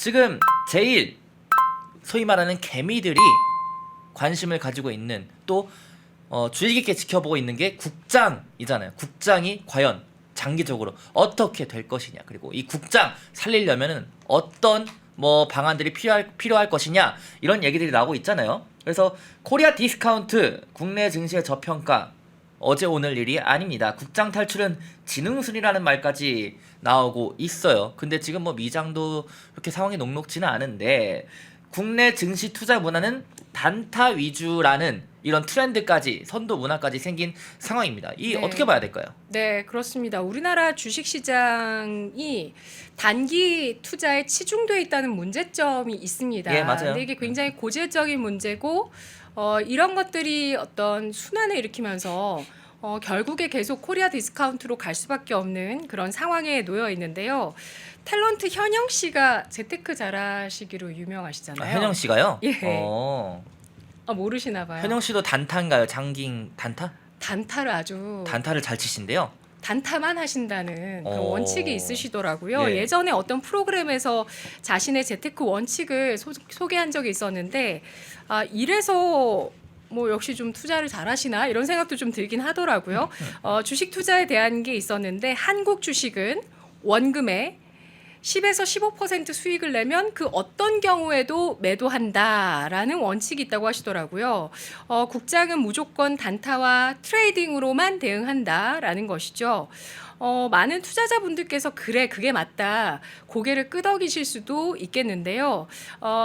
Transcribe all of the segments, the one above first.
지금 제일 소위 말하는 개미들이 관심을 가지고 있는 또 주의 깊게 지켜보고 있는 게 국장이잖아요. 국장이 과연 장기적으로 어떻게 될 것이냐, 그리고 이 국장 살리려면은 어떤 뭐 방안들이 필요할 것이냐, 이런 얘기들이 나오고 있잖아요. 그래서 코리아 디스카운트 국내 증시의 저평가 어제 오늘 일이 아닙니다. 국장 탈출은 지능순이라는 말까지 나오고 있어요. 근데 지금 뭐 미장도 그렇게 상황이 녹록지는 않은데 국내 증시 투자 문화는 단타 위주라는 이런 트렌드까지, 선도 문화까지 생긴 상황입니다. 이 네. 어떻게 봐야 될까요? 네, 그렇습니다. 우리나라 주식시장이 단기 투자에 치중돼 있다는 문제점이 있습니다. 예, 맞아요. 근데 이게 굉장히 고질적인 문제고, 이런 것들이 어떤 순환을 일으키면서 결국에 계속 코리아 디스카운트로 갈 수밖에 없는 그런 상황에 놓여 있는데요. 탤런트 현영 씨가 재테크 잘하시기로 유명하시잖아요. 현영 씨가요? 예. 모르시나 봐요. 현영 씨도 단타인가요? 장긴 단타? 단타를 아주 단타를 잘 치신대요. 단타만 하신다는 그런 어. 원칙이 있으시더라고요. 예. 예전에 어떤 프로그램에서 자신의 재테크 원칙을 소개한 적이 있었는데, 이래서 뭐 역시 좀 투자를 잘하시나 이런 생각도 좀 들긴 하더라고요. 주식 투자에 대한 게 있었는데, 한국 주식은 원금에 10에서 15% 수익을 내면 그 어떤 경우에도 매도한다라는 원칙이 있다고 하시더라고요. 국장은 무조건 단타와 트레이딩으로만 대응한다라는 것이죠. 많은 투자자분들께서 그래 그게 맞다 고개를 끄덕이실 수도 있겠는데요.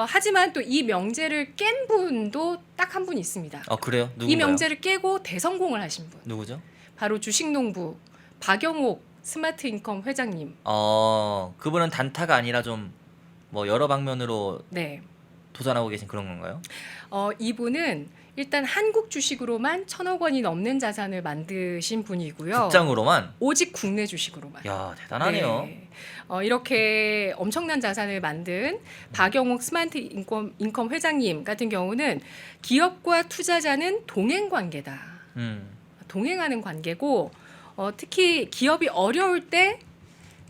하지만 또 이 명제를 깬 분도 딱 한 분 있습니다. 그래요? 누군가요? 이 명제를 깨고 대성공을 하신 분. 누구죠? 바로 주식농부 박영옥 스마트 인컴 회장님. 그분은 단타가 아니라 좀 뭐 여러 방면으로 네. 도전하고 계신 그런 건가요? 이분은 일단 한국 주식으로만 1,000억 원이 넘는 자산을 만드신 분이고요. 국장으로만? 오직 국내 주식으로만. 야, 대단하네요. 네. 이렇게 엄청난 자산을 만든 박영옥 스마트 인컴 회장님 같은 경우는 기업과 투자자는 동행 관계다. 동행하는 관계고, 특히 기업이 어려울 때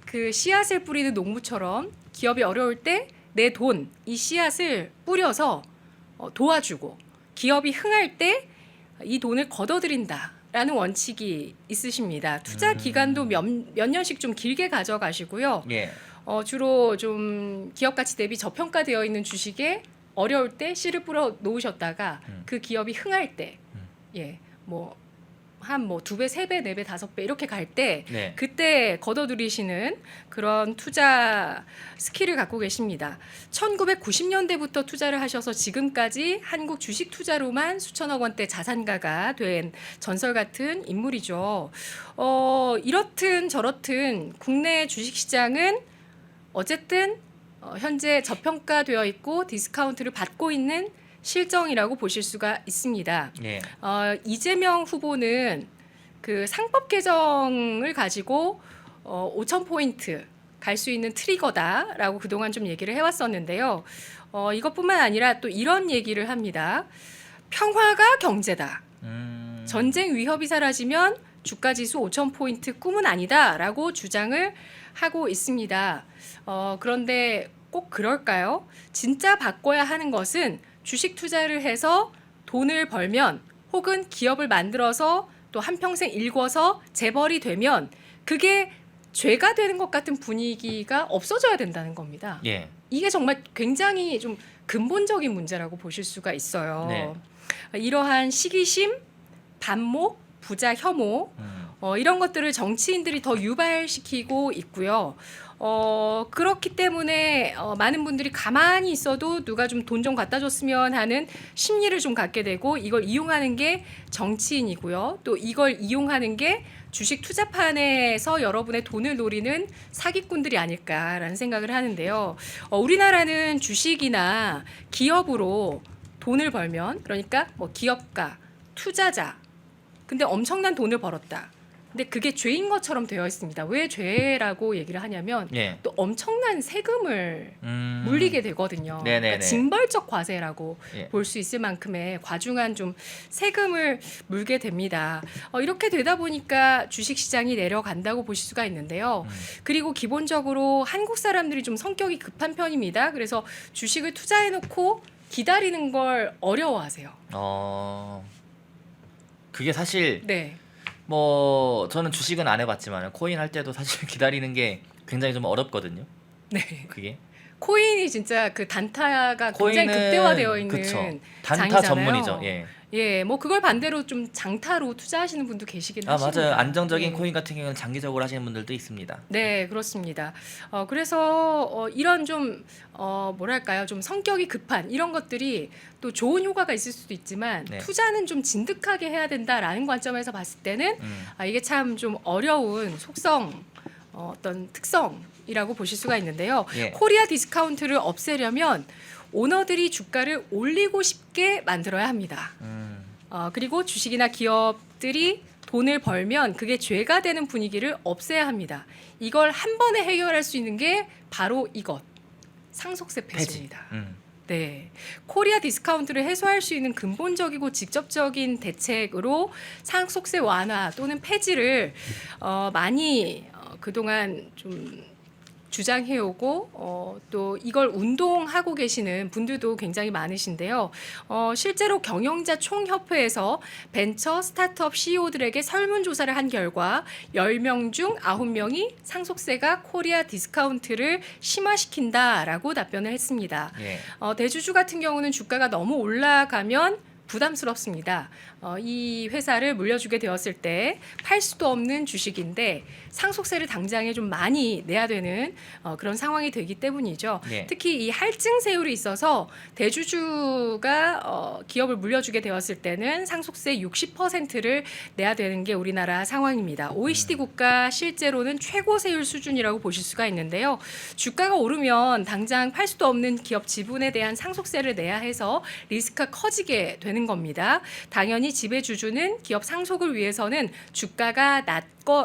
그 씨앗을 뿌리는 농부처럼 기업이 어려울 때 내 돈, 이 씨앗을 뿌려서 도와주고, 기업이 흥할 때 이 돈을 걷어들인다라는 원칙이 있으십니다. 투자 기간도 몇 년씩 좀 길게 가져가시고요. 예. 주로 좀 기업 가치 대비 저평가되어 있는 주식에 어려울 때 씨를 뿌려 놓으셨다가 그 기업이 흥할 때, 한 2배, 3배, 4배, 5배 이렇게 갈 때 네. 그때 걷어들이시는 그런 투자 스킬을 갖고 계십니다. 1990년대부터 투자를 하셔서 지금까지 한국 주식 투자로만 수천억 원대 자산가가 된 전설 같은 인물이죠. 이렇든 저렇든 국내 주식시장은 어쨌든 현재 저평가되어 있고 디스카운트를 받고 있는 실정이라고 보실 수가 있습니다. 예. 이재명 후보는 그 상법 개정을 가지고 5,000포인트 갈 수 있는 트리거다라고 그동안 좀 얘기를 해왔었는데요. 이것뿐만 아니라 또 이런 얘기를 합니다. 평화가 경제다. 전쟁 위협이 사라지면 주가지수 5,000포인트 꿈은 아니다라고 주장을 하고 있습니다. 그런데 꼭 그럴까요? 진짜 바꿔야 하는 것은 주식 투자를 해서 돈을 벌면, 혹은 기업을 만들어서 또 한평생 일궈서 재벌이 되면 그게 죄가 되는 것 같은 분위기가 없어져야 된다는 겁니다. 예. 이게 정말 굉장히 좀 근본적인 문제라고 보실 수가 있어요. 네. 이러한 시기심, 반목, 부자 혐오, 이런 것들을 정치인들이 더 유발시키고 있고요. 그렇기 때문에 많은 분들이 가만히 있어도 누가 좀 돈 좀 갖다 줬으면 하는 심리를 좀 갖게 되고, 이걸 이용하는 게 정치인이고요. 또 이걸 이용하는 게 주식 투자판에서 여러분의 돈을 노리는 사기꾼들이 아닐까라는 생각을 하는데요. 우리나라는 주식이나 기업으로 돈을 벌면, 그러니까 뭐 기업가, 투자자, 근데 엄청난 돈을 벌었다. 근데 그게 죄인 것처럼 되어 있습니다. 왜 죄라고 얘기를 하냐면 예. 또 엄청난 세금을 물리게 되거든요. 네네네. 그러니까 징벌적 과세라고 예. 볼 수 있을 만큼의 과중한 좀 세금을 물게 됩니다. 이렇게 되다 보니까 주식시장이 내려간다고 보실 수가 있는데요. 그리고 기본적으로 한국 사람들이 좀 성격이 급한 편입니다. 그래서 주식을 투자해놓고 기다리는 걸 어려워하세요. 그게 사실 네. 뭐 저는 주식은 안 해봤지만 코인 할 때도 사실 기다리는 게 굉장히 좀 어렵거든요. 네. 그게 코인이 진짜 그 단타가 굉장히 극대화되어 있는 그쵸. 단타 장이잖아요. 전문이죠. 예. 예, 뭐 그걸 반대로 좀 장타로 투자하시는 분도 계시긴 하십니다. 맞아요. 안정적인 네. 코인 같은 경우는 장기적으로 하시는 분들도 있습니다. 네, 그렇습니다. 그래서 이런 좀 뭐랄까요, 좀 성격이 급한 이런 것들이 또 좋은 효과가 있을 수도 있지만 네. 투자는 좀 진득하게 해야 된다라는 관점에서 봤을 때는 이게 참 좀 어려운 속성, 어떤 특성이라고 보실 수가 있는데요. 예. 코리아 디스카운트를 없애려면 오너들이 주가를 올리고 싶게 만들어야 합니다. 그리고 주식이나 기업들이 돈을 벌면 그게 죄가 되는 분위기를 없애야 합니다. 이걸 한 번에 해결할 수 있는 게 바로 이것, 상속세 폐지입니다. 네, 코리아 디스카운트를 해소할 수 있는 근본적이고 직접적인 대책으로 상속세 완화 또는 폐지를 많이 그동안 좀 주장해오고 또 이걸 운동하고 계시는 분들도 굉장히 많으신데요. 실제로 경영자 총협회에서 벤처 스타트업 CEO들에게 설문조사를 한 결과 10명 중 9명이 상속세가 코리아 디스카운트를 심화시킨다라고 답변을 했습니다. 예. 대주주 같은 경우는 주가가 너무 올라가면 부담스럽습니다. 이 회사를 물려주게 되었을 때 팔 수도 없는 주식인데 상속세를 당장에 좀 많이 내야 되는 그런 상황이 되기 때문이죠. 예. 특히 이 할증세율이 있어서 대주주가 기업을 물려주게 되었을 때는 상속세 60%를 내야 되는 게 우리나라 상황입니다. OECD 국가 실제로는 최고 세율 수준이라고 보실 수가 있는데요. 주가가 오르면 당장 팔 수도 없는 기업 지분에 대한 상속세를 내야 해서 리스크가 커지게 되는 겁니다. 당연히 지배주주는 기업 상속을 위해서는 주가가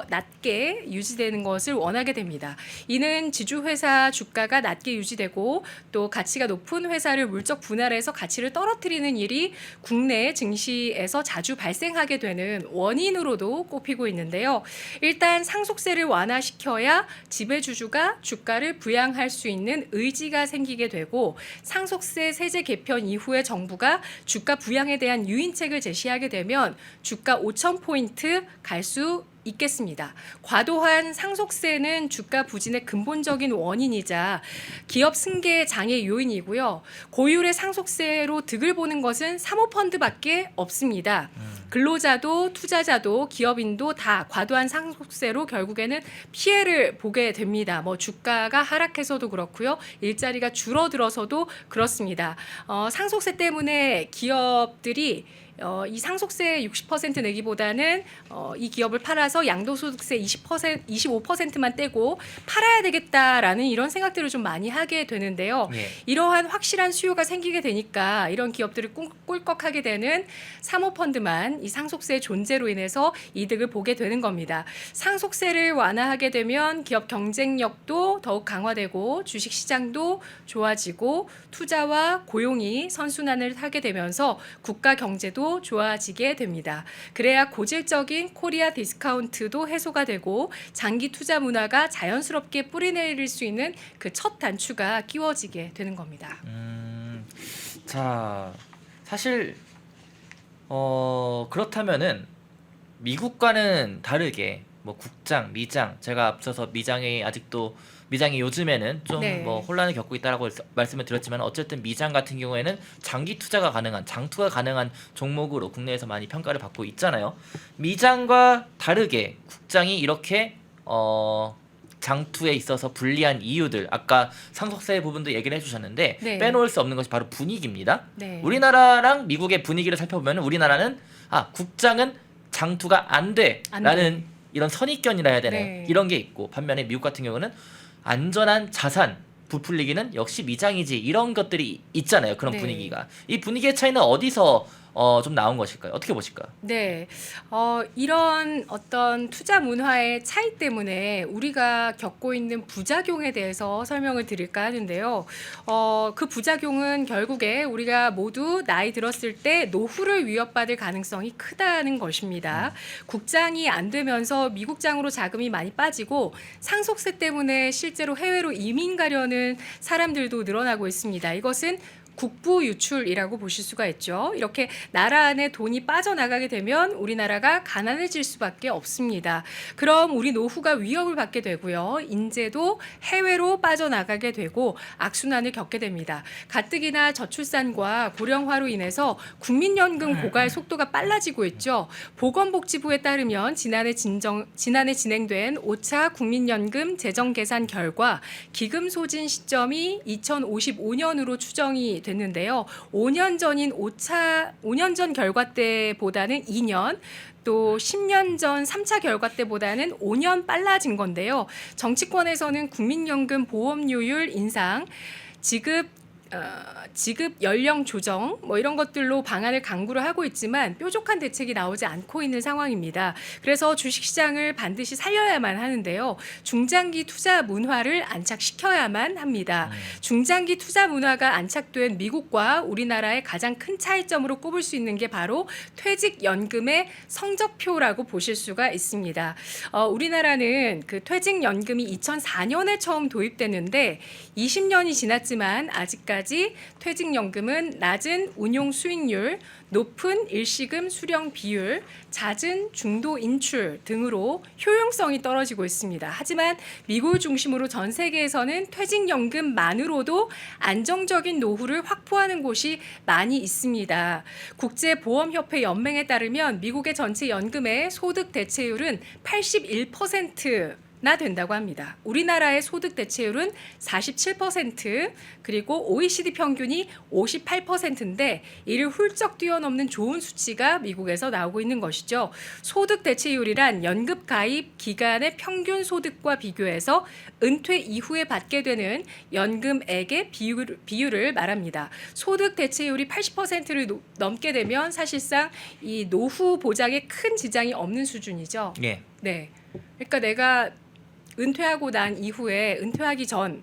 낮게 유지되는 것을 원하게 됩니다. 이는 지주회사 주가가 낮게 유지되고 또 가치가 높은 회사를 물적 분할해서 가치를 떨어뜨리는 일이 국내 증시에서 자주 발생하게 되는 원인으로도 꼽히고 있는데요. 일단 상속세를 완화시켜야 지배주주가 주가를 부양할 수 있는 의지가 생기게 되고 상속세 세제 개편 이후에 정부가 주가 부양에 대한 유인책을 제시하게 되면 주가 5,000포인트 갈 수 있겠습니다. 과도한 상속세는 주가 부진의 근본적인 원인이자 기업 승계 장애 요인이고요. 고율의 상속세로 득을 보는 것은 사모펀드밖에 없습니다. 근로자도 투자자도 기업인도 다 과도한 상속세로 결국에는 피해를 보게 됩니다. 뭐 주가가 하락해서도 그렇고요. 일자리가 줄어들어서도 그렇습니다. 상속세 때문에 기업들이 이 상속세 60% 내기보다는 이 기업을 팔아서 양도소득세 25%만 떼고 팔아야 되겠다라는 이런 생각들을 좀 많이 하게 되는데요. 예. 이러한 확실한 수요가 생기게 되니까 이런 기업들을 꿀꺽하게 되는 사모펀드만 이 상속세의 존재로 인해서 이득을 보게 되는 겁니다. 상속세를 완화하게 되면 기업 경쟁력도 더욱 강화되고 주식시장도 좋아지고 투자와 고용이 선순환을 하게 되면서 국가 경제도 좋아지게 됩니다. 그래야 고질적인 코리아 디스카운트도 해소가 되고 장기 투자 문화가 자연스럽게 뿌리내릴 수 있는 그 첫 단추가 끼워지게 되는 겁니다. 자, 사실 그렇다면은 미국과는 다르게 뭐 국장, 미장, 제가 앞서서 미장이 요즘에는 좀 네. 뭐 혼란을 겪고 있다라고 말씀을 드렸지만 어쨌든 미장 같은 경우에는 장기 투자가 가능한, 장투가 가능한 종목으로 국내에서 많이 평가를 받고 있잖아요. 미장과 다르게 국장이 이렇게 장투에 있어서 불리한 이유들, 아까 상속세 부분도 얘기를 해주셨는데 네. 빼놓을 수 없는 것이 바로 분위기입니다. 네. 우리나라랑 미국의 분위기를 살펴보면 우리나라는 국장은 장투가 안 돼라는 이런 선입견이라 해야 되나요? 네. 이런 게 있고 반면에 미국 같은 경우는 안전한 자산 부풀리기는 역시 미장이지 이런 것들이 있잖아요. 그런 네. 분위기가 이 분위기의 차이는 어디서 좀 나온 것일까요? 어떻게 보실까요? 네, 이런 어떤 투자 문화의 차이 때문에 우리가 겪고 있는 부작용에 대해서 설명을 드릴까 하는데요. 그 부작용은 결국에 우리가 모두 나이 들었을 때 노후를 위협받을 가능성이 크다는 것입니다. 국장이 안 되면서 미국장으로 자금이 많이 빠지고 상속세 때문에 실제로 해외로 이민 가려는 사람들도 늘어나고 있습니다. 이것은 국부 유출이라고 보실 수가 있죠. 이렇게 나라 안에 돈이 빠져나가게 되면 우리나라가 가난해질 수밖에 없습니다. 그럼 우리 노후가 위협을 받게 되고요. 인재도 해외로 빠져나가게 되고 악순환을 겪게 됩니다. 가뜩이나 저출산과 고령화로 인해서 국민연금 고갈 속도가 빨라지고 있죠. 보건복지부에 따르면 지난해 진행된 5차 국민연금 재정 계산 결과 기금 소진 시점이 2055년으로 추정이 됐는데요. 5년 전 결과 때보다는 2년, 또 10년 전 3차 결과 때보다는 5년 빨라진 건데요. 정치권에서는 국민연금 보험료율 인상, 지급 연령 조정 이런 것들로 방안을 강구를 하고 있지만 뾰족한 대책이 나오지 않고 있는 상황입니다. 그래서 주식시장을 반드시 살려야만 하는데요. 중장기 투자 문화를 안착시켜야만 합니다. 중장기 투자 문화가 안착된 미국과 우리나라의 가장 큰 차이점으로 꼽을 수 있는 게 바로 퇴직연금의 성적표라고 보실 수가 있습니다. 우리나라는 그 퇴직연금이 2004년에 처음 도입됐는데 20년이 지났지만 아직까지 퇴직연금은 낮은 운용 수익률, 높은 일시금 수령 비율, 잦은 중도 인출 등으로 효용성이 떨어지고 있습니다. 하지만 미국을 중심으로 전 세계에서는 퇴직연금만으로도 안정적인 노후를 확보하는 곳이 많이 있습니다. 국제보험협회 연맹에 따르면 미국의 전체 연금의 소득 대체율은 81%나 된다고 합니다. 우리나라의 소득 대체율은 47%, 그리고 OECD 평균이 58%인데 이를 훌쩍 뛰어넘는 좋은 수치가 미국에서 나오고 있는 것이죠. 소득 대체율이란 연금 가입 기간의 평균 소득과 비교해서 은퇴 이후에 받게 되는 연금액의 비율을 말합니다. 소득 대체율이 80%를 넘게 되면 사실상 이 노후 보장에 큰 지장이 없는 수준이죠. 예. 네. 그러니까 내가 은퇴하고 난 이후에 은퇴하기 전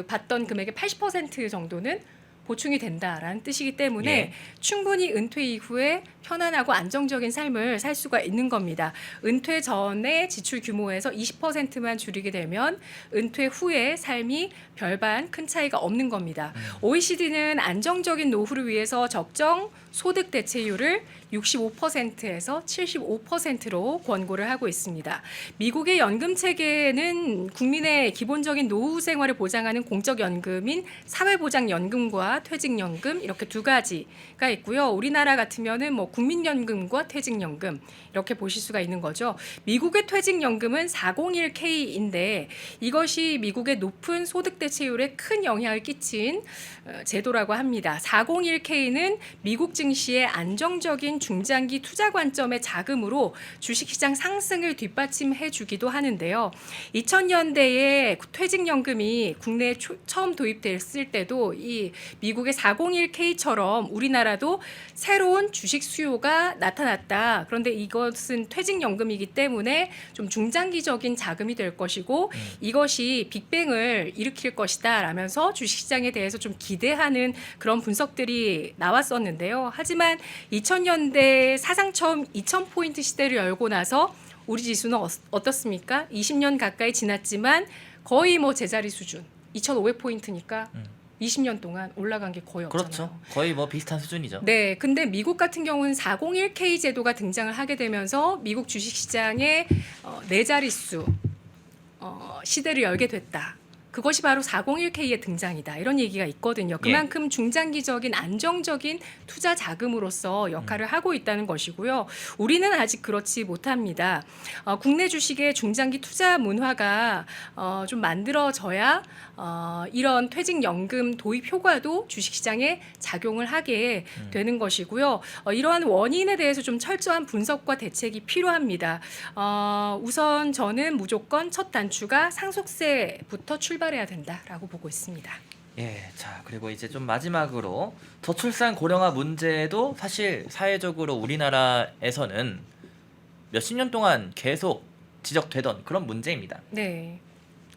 받던 금액의 80% 정도는 보충이 된다라는 뜻이기 때문에 예. 충분히 은퇴 이후에 편안하고 안정적인 삶을 살 수가 있는 겁니다. 은퇴 전의 지출 규모에서 20%만 줄이게 되면 은퇴 후의 삶이 별반 큰 차이가 없는 겁니다. OECD는 안정적인 노후를 위해서 적정 소득 대체율을 65%에서 75%로 권고를 하고 있습니다. 미국의 연금 체계는 국민의 기본적인 노후 생활을 보장하는 공적연금인 사회보장연금과 퇴직연금 이렇게 두 가지가 있고요. 우리나라 같으면은 국민연금과 퇴직연금 이렇게 보실 수가 있는 거죠. 미국의 퇴직연금은 401k인데 이것이 미국의 높은 소득 대체율에 큰 영향을 끼친 제도라고 합니다. 401k는 미국 증시의 안정적인 중장기 투자 관점의 자금으로 주식시장 상승을 뒷받침해 주기도 하는데요. 2000년대에 퇴직연금이 국내에 처음 도입됐을 때도 이 미국의 401k처럼 우리나라도 새로운 주식 수요가 나타났다. 그런데 이것은 퇴직연금이기 때문에 좀 중장기적인 자금이 될 것이고 이것이 빅뱅을 일으킬 것이다 라면서 주식시장에 대해서 좀 기대하는 그런 분석들이 나왔었는데요. 하지만 2000년대 사상 처음 2000포인트 시대를 열고 나서 우리 지수는 어떻습니까? 20년 가까이 지났지만 거의 제자리 수준. 2500포인트니까 20년 동안 올라간 게 거의 없잖아요. 그렇죠. 거의 비슷한 수준이죠. 네, 근데 미국 같은 경우는 401k 제도가 등장을 하게 되면서 미국 주식시장의 네 자릿수 시대를 열게 됐다. 그것이 바로 401k의 등장이다. 이런 얘기가 있거든요. 그만큼 중장기적인 안정적인 투자 자금으로서 역할을 하고 있다는 것이고요. 우리는 아직 그렇지 못합니다. 국내 주식의 중장기 투자 문화가 좀 만들어져야 이런 퇴직연금 도입 효과도 주식시장에 작용을 하게 되는 것이고요. 이러한 원인에 대해서 좀 철저한 분석과 대책이 필요합니다. 우선 저는 무조건 첫 단추가 상속세부터 출발해야 된다라고 보고 있습니다. 예, 자, 그리고 이제 좀 마지막으로 저출산 고령화 문제도 사실 사회적으로 우리나라에서는 몇십 년 동안 계속 지적되던 그런 문제입니다. 네.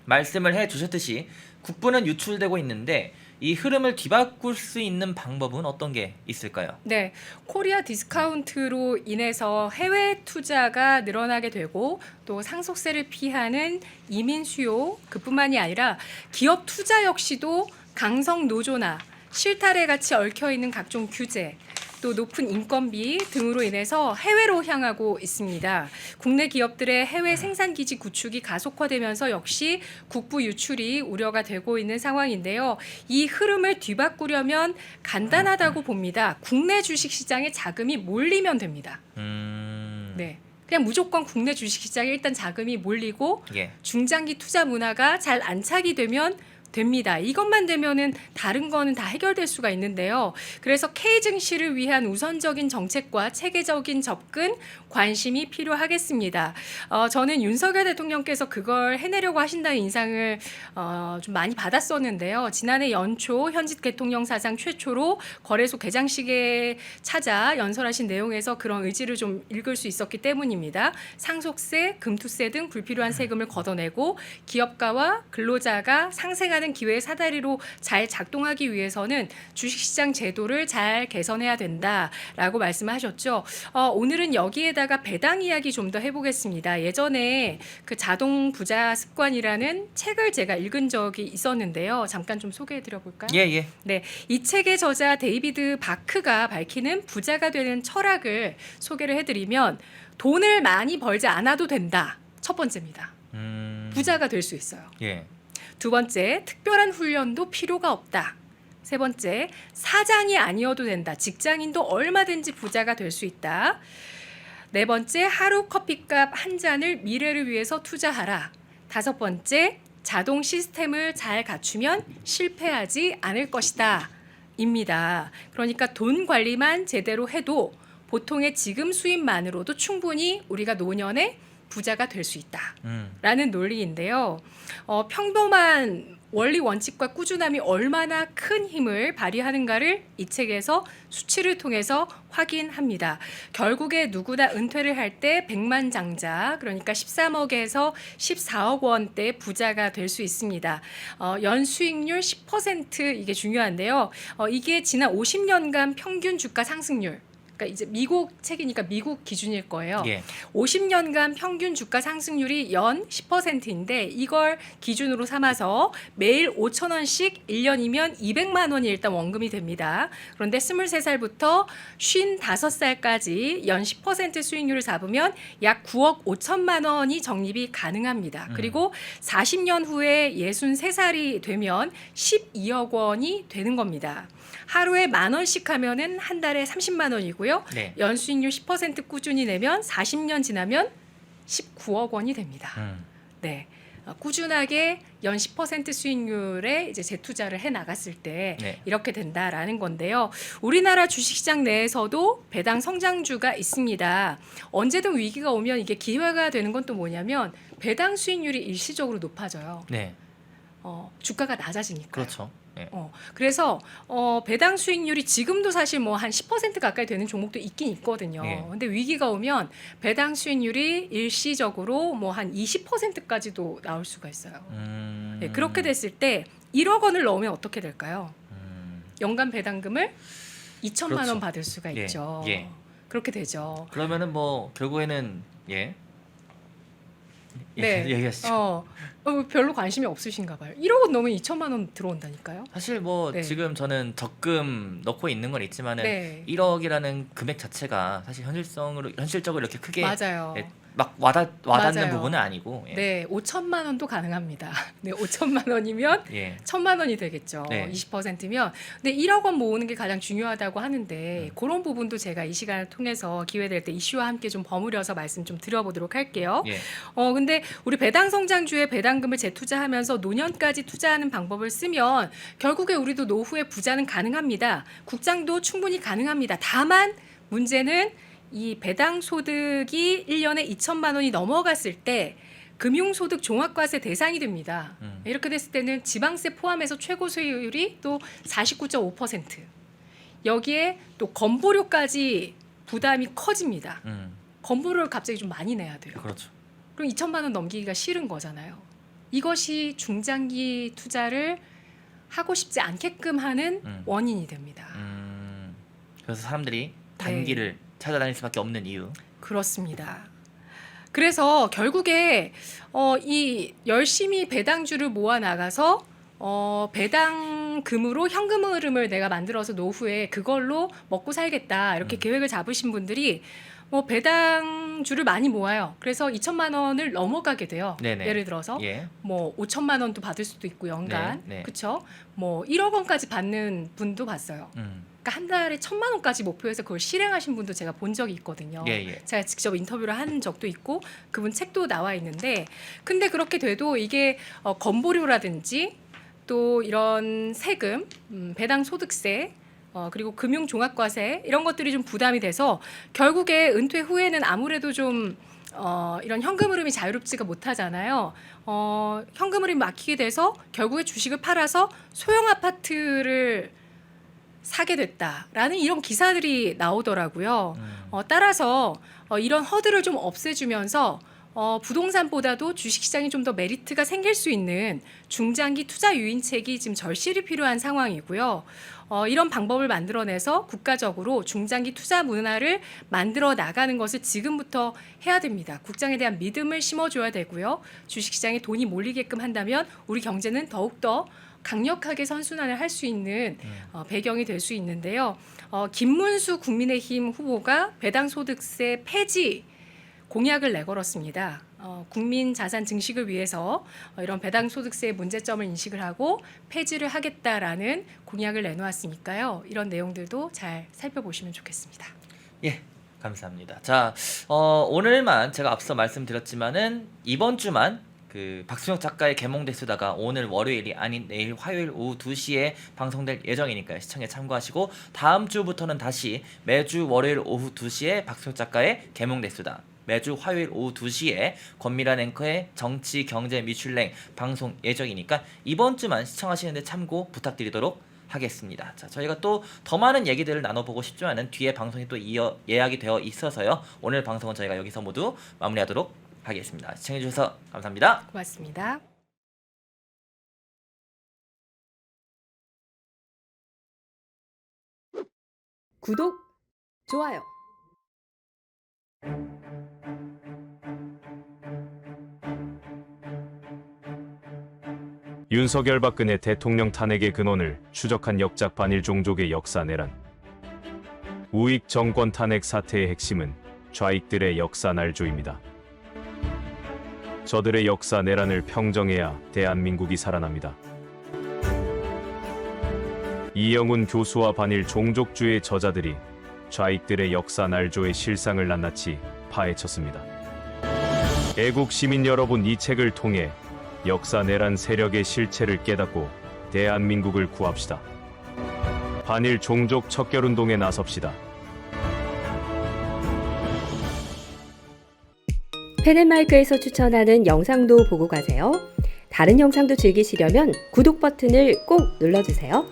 말씀을 해 주셨듯이 국부는 유출되고 있는데 이 흐름을 뒤바꿀 수 있는 방법은 어떤 게 있을까요? 네, 코리아 디스카운트로 인해서 해외 투자가 늘어나게 되고 또 상속세를 피하는 이민 수요 그뿐만이 아니라 기업 투자 역시도 강성 노조나 실타래 같이 얽혀 있는 각종 규제 또 높은 인건비 등으로 인해서 해외로 향하고 있습니다. 국내 기업들의 해외 생산 기지 구축이 가속화되면서 역시 국부 유출이 우려가 되고 있는 상황인데요. 이 흐름을 뒤바꾸려면 간단하다고 봅니다. 국내 주식 시장에 자금이 몰리면 됩니다. 네. 그냥 무조건 국내 주식 시장에 일단 자금이 몰리고 예. 중장기 투자 문화가 잘 안착이 되면 됩니다. 이것만 되면은 다른 거는 다 해결될 수가 있는데요. 그래서 K 증시를 위한 우선적인 정책과 체계적인 접근, 관심이 필요하겠습니다. 저는 윤석열 대통령께서 그걸 해내려고 하신다는 인상을 좀 많이 받았었는데요. 지난해 연초 현직 대통령 사상 최초로 거래소 개장식에 찾아 연설하신 내용에서 그런 의지를 좀 읽을 수 있었기 때문입니다. 상속세, 금투세 등 불필요한 세금을 걷어내고 기업가와 근로자가 상생하는 기회의 사다리로 잘 작동하기 위해서는 주식시장 제도를 잘 개선해야 된다라고 말씀하셨죠. 오늘은 여기에다가 배당 이야기 좀 더 해보겠습니다. 예전에 그 자동 부자 습관이라는 책을 제가 읽은 적이 있었는데요. 잠깐 좀 소개해드려 볼까요? 예, 예. 네, 이 책의 저자 데이비드 바크가 밝히는 부자가 되는 철학을 소개를 해드리면 돈을 많이 벌지 않아도 된다. 첫 번째입니다. 부자가 될 수 있어요. 예. 두 번째, 특별한 훈련도 필요가 없다. 세 번째, 사장이 아니어도 된다. 직장인도 얼마든지 부자가 될 수 있다. 네 번째, 하루 커피값 한 잔을 미래를 위해서 투자하라. 다섯 번째, 자동 시스템을 잘 갖추면 실패하지 않을 것이다. 입니다. 그러니까 돈 관리만 제대로 해도 보통의 지금 수입만으로도 충분히 우리가 노년에 부자가 될 수 있다. 라는 논리인데요. 평범한 원리 원칙과 꾸준함이 얼마나 큰 힘을 발휘하는가를 이 책에서 수치를 통해서 확인합니다. 결국에 누구나 은퇴를 할 때 백만장자, 그러니까 13억에서 14억 원대 부자가 될 수 있습니다. 연수익률 10% 이게 중요한데요. 이게 지난 50년간 평균 주가 상승률, 그러니까 이제 미국 책이니까 미국 기준일 거예요. 예. 50년간 평균 주가 상승률이 연 10%인데 이걸 기준으로 삼아서 매일 5,000원씩 1년이면 200만 원이 일단 원금이 됩니다. 그런데 23살부터 55살까지 연 10% 수익률을 잡으면 약 9억 5천만 원이 적립이 가능합니다. 그리고 40년 후에 63살이 되면 12억 원이 되는 겁니다. 하루에 10,000원씩 하면은 한 달에 30만 원이고요. 네. 연수익률 10% 꾸준히 내면 40년 지나면 19억 원이 됩니다. 네. 꾸준하게 연 10% 수익률에 이제 재투자를 해 나갔을 때 네. 이렇게 된다라는 건데요. 우리나라 주식시장 내에서도 배당 성장주가 있습니다. 언제든 위기가 오면 이게 기회가 되는 건 또 뭐냐면 배당 수익률이 일시적으로 높아져요. 네. 주가가 낮아지니까. 그렇죠. 예. 그래서 배당 수익률이 지금도 사실 뭐 한 10% 가까이 되는 종목도 있긴 있거든요. 예. 근데 위기가 오면 배당 수익률이 일시적으로 뭐 한 20%까지도 나올 수가 있어요. 네, 그렇게 됐을 때 1억 원을 넣으면 어떻게 될까요? 연간 배당금을 2천만 그렇죠. 원 받을 수가 예. 있죠. 예. 그렇게 되죠. 그러면은 뭐 결국에는 예. 네. 얘기하시죠. 별로 관심이 없으신가 봐요. 1억 원 넣으면 2천만 원 들어온다니까요. 사실 뭐 네. 지금 저는 적금 넣고 있는 건 있지만은 네. 1억이라는 금액 자체가 사실 현실적으로 이렇게 크게 맞아요. 예, 막 와닿는 맞아요. 부분은 아니고 예. 네, 5천만 원도 가능합니다. 네, 5천만 원이면 예. 1,000만 원이 되겠죠. 네. 20%면. 근데 1억 원 모으는 게 가장 중요하다고 하는데 그런 부분도 제가 이 시간을 통해서 기회 될 때 이슈와 함께 좀 버무려서 말씀 좀 드려보도록 할게요. 예. 근데 우리 배당 성장주에 배당금을 재투자하면서 노년까지 투자하는 방법을 쓰면 결국에 우리도 노후에 부자는 가능합니다. 국장도 충분히 가능합니다. 다만 문제는 이 배당 소득이 1년에 2천만 원이 넘어갔을 때 금융소득 종합과세 대상이 됩니다. 이렇게 됐을 때는 지방세 포함해서 최고 수익률이 또 49.5%. 여기에 또 건보료까지 부담이 커집니다. 건보료를 갑자기 좀 많이 내야 돼요. 그렇죠. 그럼 2천만 원 넘기기가 싫은 거잖아요. 이것이 중장기 투자를 하고 싶지 않게끔 하는 원인이 됩니다. 그래서 사람들이 단기를 찾아다닐 수밖에 없는 이유. 그렇습니다. 그래서 결국에 이 열심히 배당주를 모아 나가서 배당금으로 현금 흐름을 내가 만들어서 노후에 그걸로 먹고 살겠다 이렇게 계획을 잡으신 분들이 배당주를 많이 모아요. 그래서 2천만 원을 넘어가게 돼요. 네네. 예를 들어서 예. 5천만 원도 받을 수도 있고 연간, 네, 네. 그렇죠? 1억 원까지 받는 분도 봤어요. 그러니까 한 달에 1,000만 원까지 목표해서 그걸 실행하신 분도 제가 본 적이 있거든요. 예. 제가 직접 인터뷰를 한 적도 있고 그분 책도 나와 있는데, 근데 그렇게 돼도 이게 건보료라든지 또 이런 세금, 배당 소득세, 그리고 금융종합과세 이런 것들이 좀 부담이 돼서 결국에 은퇴 후에는 아무래도 좀 이런 현금 흐름이 자유롭지가 못하잖아요. 현금 흐름이 막히게 돼서 결국에 주식을 팔아서 소형 아파트를 사게 됐다라는 이런 기사들이 나오더라고요. 따라서 이런 허들을 좀 없애주면서 부동산보다도 주식시장이 좀 더 메리트가 생길 수 있는 중장기 투자 유인책이 지금 절실히 필요한 상황이고요. 이런 방법을 만들어내서 국가적으로 중장기 투자 문화를 만들어 나가는 것을 지금부터 해야 됩니다. 국장에 대한 믿음을 심어줘야 되고요. 주식시장에 돈이 몰리게끔 한다면 우리 경제는 더욱더 강력하게 선순환을 할 수 있는 배경이 될 수 있는데요. 김문수 국민의힘 후보가 배당소득세 폐지 공약을 내걸었습니다. 국민 자산 증식을 위해서 이런 배당소득세의 문제점을 인식을 하고 폐지를 하겠다라는 공약을 내놓았으니까요. 이런 내용들도 잘 살펴보시면 좋겠습니다. 예, 감사합니다. 자, 오늘만 제가 앞서 말씀드렸지만은 이번 주만 그 박순혁 작가의 개몽대수다가 오늘 월요일이 아닌 내일 화요일 오후 2시에 방송될 예정이니까요. 시청에 참고하시고 다음 주부터는 다시 매주 월요일 오후 2시에 박순혁 작가의 개몽대수다, 매주 화요일 오후 2시에 권미란 앵커의 정치, 경제, 미슐랭 방송 예정이니까 이번 주만 시청하시는데 참고 부탁드리도록 하겠습니다. 자, 저희가 또 더 많은 얘기들을 나눠보고 싶지만은 뒤에 방송이 또 예약이 되어 있어서요. 오늘 방송은 저희가 여기서 모두 마무리하도록 하겠습니다. 시청해주셔서 감사합니다. 고맙습니다. 구독, 좋아요. 윤석열 박근혜 대통령 탄핵의 근원을 추적한 역작 반일 종족의 역사 내란. 우익 정권 탄핵 사태의 핵심은 좌익들의 역사 날조입니다. 저들의 역사 내란을 평정해야 대한민국이 살아납니다. 이영훈 교수와 반일 종족주의 저자들이 좌익들의 역사 날조의 실상을 낱낱이 파헤쳤습니다. 애국 시민 여러분, 이 책을 통해 역사 내란 세력의 실체를 깨닫고 대한민국을 구합시다. 반일 종족 척결운동에 나섭시다. 펜앤마이크에서 추천하는 영상도 보고 가세요. 다른 영상도 즐기시려면 구독 버튼을 꼭 눌러주세요.